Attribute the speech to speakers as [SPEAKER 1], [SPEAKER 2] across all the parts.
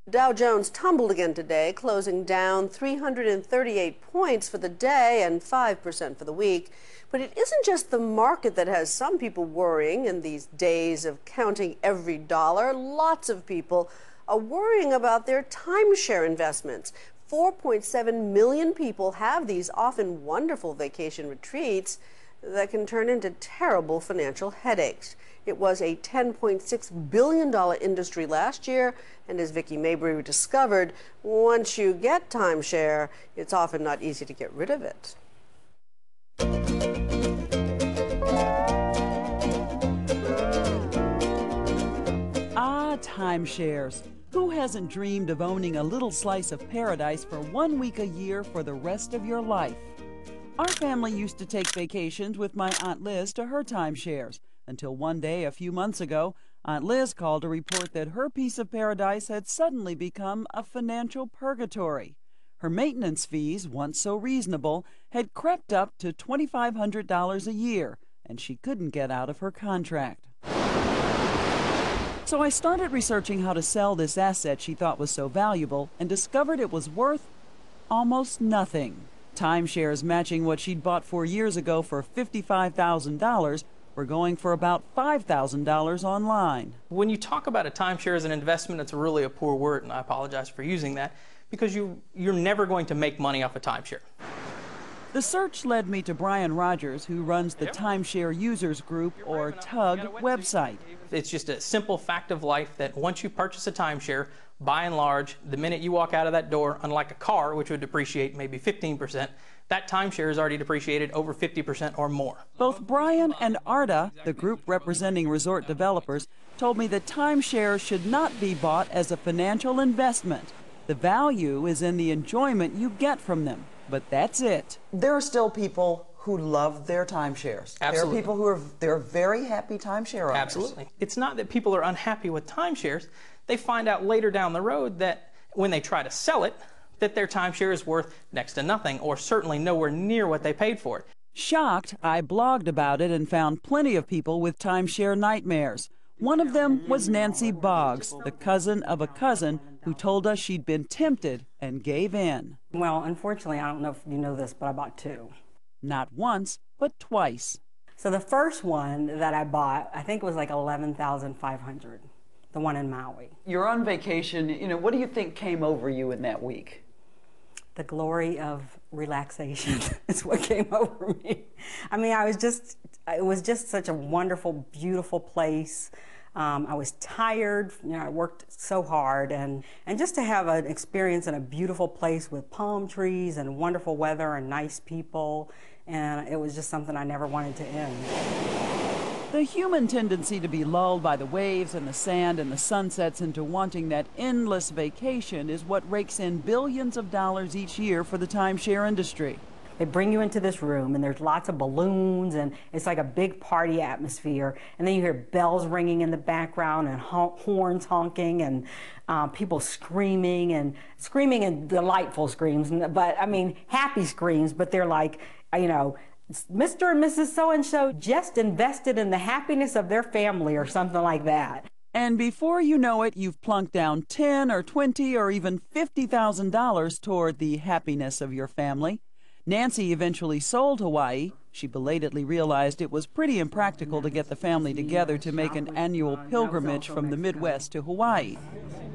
[SPEAKER 1] Dow Jones tumbled again today, closing down 338 points for the day and 5% for the week. But it isn't just the market that has some people worrying in these days of counting every dollar. Lots of people are worrying about their timeshare investments. 4.7 million people have these often wonderful vacation retreats that can turn into terrible financial headaches. It was a $10.6 billion industry last year, and as Vicki Mabry discovered, once you get timeshare, it's often not easy to get rid of it.
[SPEAKER 2] Timeshares. Who hasn't dreamed of owning a little slice of paradise for 1 week a year for the rest of your life? Our family used to take vacations with my Aunt Liz to her timeshares, until one day a few months ago, Aunt Liz called to report that her piece of paradise had suddenly become a financial purgatory. Her maintenance fees, once so reasonable, had crept up to $2,500 a year, and she couldn't get out of her contract. So I started researching how to sell this asset she thought was so valuable and discovered it was worth almost nothing. Timeshares matching what she'd bought 4 years ago for $55,000 were going for about $5,000 online.
[SPEAKER 3] When you talk about a timeshare as an investment, it's really a poor word, and I apologize for using that, because you're never going to make money off a timeshare.
[SPEAKER 2] The search led me to Brian Rogers, who runs the Timeshare Users Group, or TUG, website.
[SPEAKER 3] It's just a simple fact of life that once you purchase a timeshare, by and large, the minute you walk out of that door, unlike a car, which would depreciate maybe 15%, that timeshare is already depreciated over 50% or more.
[SPEAKER 2] Both Brian and Arda, the group representing resort developers, told me that timeshares should not be bought as a financial investment. The value is in the enjoyment you get from them. But that's it.
[SPEAKER 4] There are still people who love their timeshares.
[SPEAKER 3] Absolutely.
[SPEAKER 4] There are people who they're very happy timeshare owners.
[SPEAKER 3] Absolutely. It's not that people are unhappy with timeshares. They find out later down the road that when they try to sell it, that their timeshare is worth next to nothing, or certainly nowhere near what they paid for it.
[SPEAKER 2] Shocked, I blogged about it and found plenty of people with timeshare nightmares. One of them was Nancy Boggs, the cousin of a cousin who told us she'd been tempted and gave in.
[SPEAKER 5] Well, unfortunately, I don't know if you know this, but I bought two.
[SPEAKER 2] Not once, but twice.
[SPEAKER 5] So the first one that I bought, I think it was like $11,500, the one in Maui.
[SPEAKER 4] You're on vacation, what do you think came over you in that week?
[SPEAKER 5] The glory of relaxation is what came over me. I mean, it was just such a wonderful, beautiful place. I was tired, I worked so hard, and just to have an experience in a beautiful place with palm trees and wonderful weather and nice people, and it was just something I never wanted to end.
[SPEAKER 2] The human tendency to be lulled by the waves and the sand and the sunsets into wanting that endless vacation is what rakes in billions of dollars each year for the timeshare industry.
[SPEAKER 5] They bring you into this room, and there's lots of balloons, and it's like a big party atmosphere. And then you hear bells ringing in the background and horns honking and people screaming and delightful screams. But, I mean, happy screams, but they're like, Mr. and Mrs. So-and-so just invested in the happiness of their family or something like that.
[SPEAKER 2] And before you know it, you've plunked down $10,000 or $20,000 or even $50,000 toward the happiness of your family. Nancy eventually sold Hawaii. She belatedly realized it was pretty impractical to get the family together to make an annual pilgrimage from the Midwest to Hawaii.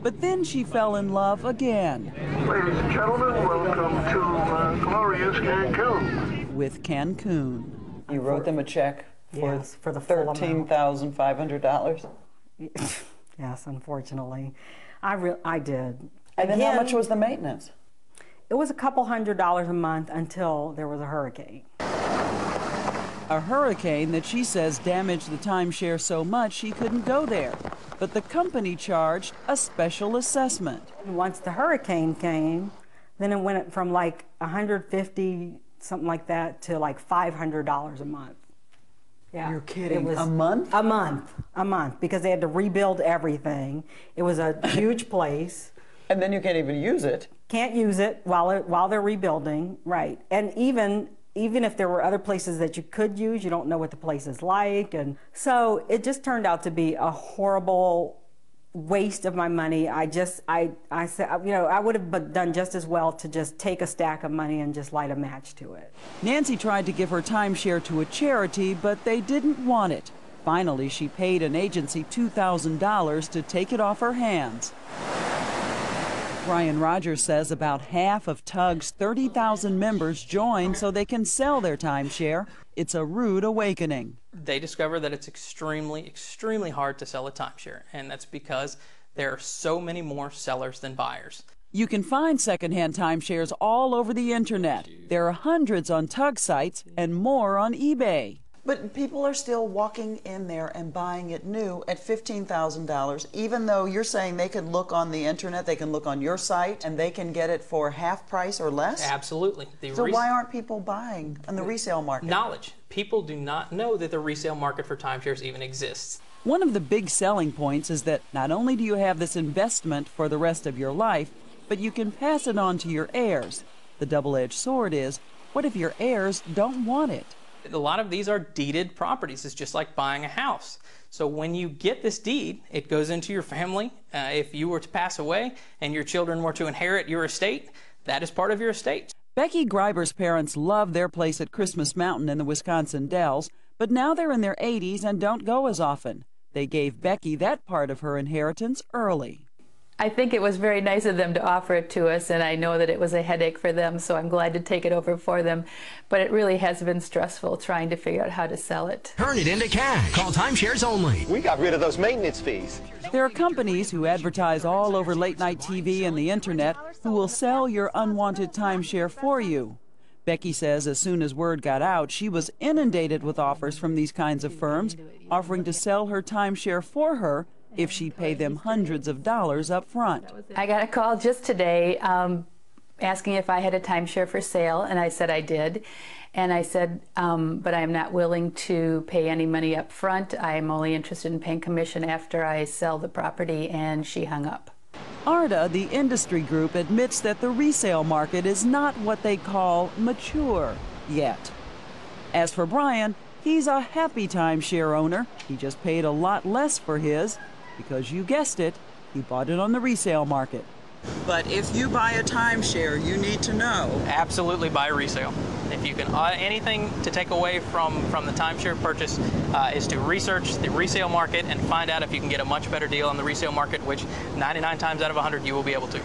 [SPEAKER 2] But then she fell in love again.
[SPEAKER 6] Ladies and gentlemen, welcome to glorious Cancun.
[SPEAKER 2] With Cancun.
[SPEAKER 4] You wrote them a check for,
[SPEAKER 5] yes, for the full
[SPEAKER 4] $13,500?
[SPEAKER 5] Yes, unfortunately. I did.
[SPEAKER 4] And then how much was the maintenance?
[SPEAKER 5] It was a couple $100 a month until there was a hurricane.
[SPEAKER 2] A hurricane that she says damaged the timeshare so much she couldn't go there. But the company charged a special assessment.
[SPEAKER 5] Once the hurricane came, then it went from like $150, something like that, to like $500 a month. Yeah.
[SPEAKER 4] You're kidding.
[SPEAKER 5] It was
[SPEAKER 4] a month?
[SPEAKER 5] A month, because they had to rebuild everything. It was a huge place.
[SPEAKER 4] And then you can't even use it.
[SPEAKER 5] Can't use it while they're rebuilding, right? And even if there were other places that you could use, you don't know what the place is like. And so it just turned out to be a horrible waste of my money. I said, you know, I would have done just as well to just take a stack of money and just light a match to it.
[SPEAKER 2] Nancy tried to give her timeshare to a charity, but they didn't want it. Finally, she paid an agency $2,000 to take it off her hands. Brian Rogers says about half of Tug's 30,000 members join so they can sell their timeshare. It's a rude awakening.
[SPEAKER 3] They discover that it's extremely hard to sell a timeshare, and that's because there are so many more sellers than buyers.
[SPEAKER 2] You can find secondhand timeshares all over the internet. There are hundreds on Tug sites and more on eBay.
[SPEAKER 7] But people are still walking in there and buying it new at $15,000, even though you're saying they can look on the internet, they can look on your site, and they can get it for half price or less?
[SPEAKER 3] Absolutely.
[SPEAKER 7] So why aren't people buying on the resale market?
[SPEAKER 3] Knowledge. People do not know that the resale market for timeshares even exists.
[SPEAKER 2] One of the big selling points is that not only do you have this investment for the rest of your life, but you can pass it on to your heirs. The double-edged sword is, what if your heirs don't want it?
[SPEAKER 3] A lot of these are deeded properties. It's just like buying a house. So when you get this deed, it goes into your family. If you were to pass away and your children were to inherit your estate, that is part of your estate.
[SPEAKER 2] Becky Greiber's parents love their place at Christmas Mountain in the Wisconsin Dells, but now they're in their 80s and don't go as often. They gave Becky that part of her inheritance early.
[SPEAKER 8] I think it was very nice of them to offer it to us, and I know that it was a headache for them, so I'm glad to take it over for them. But it really has been stressful trying to figure out how to sell it.
[SPEAKER 9] Turn it into cash. Call Timeshares only.
[SPEAKER 10] We got rid of those maintenance fees.
[SPEAKER 2] There are companies who advertise all over late-night TV and the internet who will sell your unwanted timeshare for you. Becky says as soon as word got out, she was inundated with offers from these kinds of firms offering to sell her timeshare for her if she'd pay them hundreds of dollars up front.
[SPEAKER 8] I got a call just today asking if I had a timeshare for sale, and I said I did. And I said, but I am not willing to pay any money up front. I am only interested in paying commission after I sell the property, and she hung up.
[SPEAKER 2] ARDA, the industry group, admits that the resale market is not what they call mature yet. As for Brian, he's a happy timeshare owner. He just paid a lot less for his because, you guessed it, he bought it on the resale market.
[SPEAKER 7] But if you buy a timeshare, you need to know.
[SPEAKER 3] Absolutely buy resale. If you can, anything to take away from the timeshare purchase is to research the resale market and find out if you can get a much better deal on the resale market, which 99 times out of 100 you will be able to.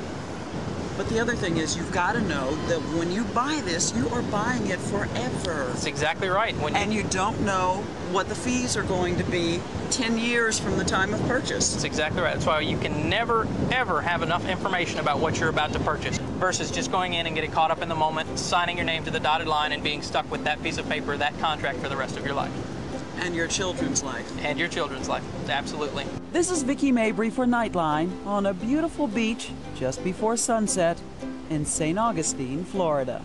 [SPEAKER 7] But the other thing is you've got to know that when you buy this, you are buying it forever.
[SPEAKER 3] That's exactly right.
[SPEAKER 7] And you don't know what the fees are going to be 10 years from the time of purchase.
[SPEAKER 3] That's exactly right. That's why you can never, ever have enough information about what you're about to purchase versus just going in and getting caught up in the moment, signing your name to the dotted line and being stuck with that piece of paper, that contract for the rest of your life.
[SPEAKER 7] And your children's life.
[SPEAKER 3] And your children's life, absolutely.
[SPEAKER 2] This is Vicki Mabry for Nightline on a beautiful beach just before sunset in St. Augustine, Florida.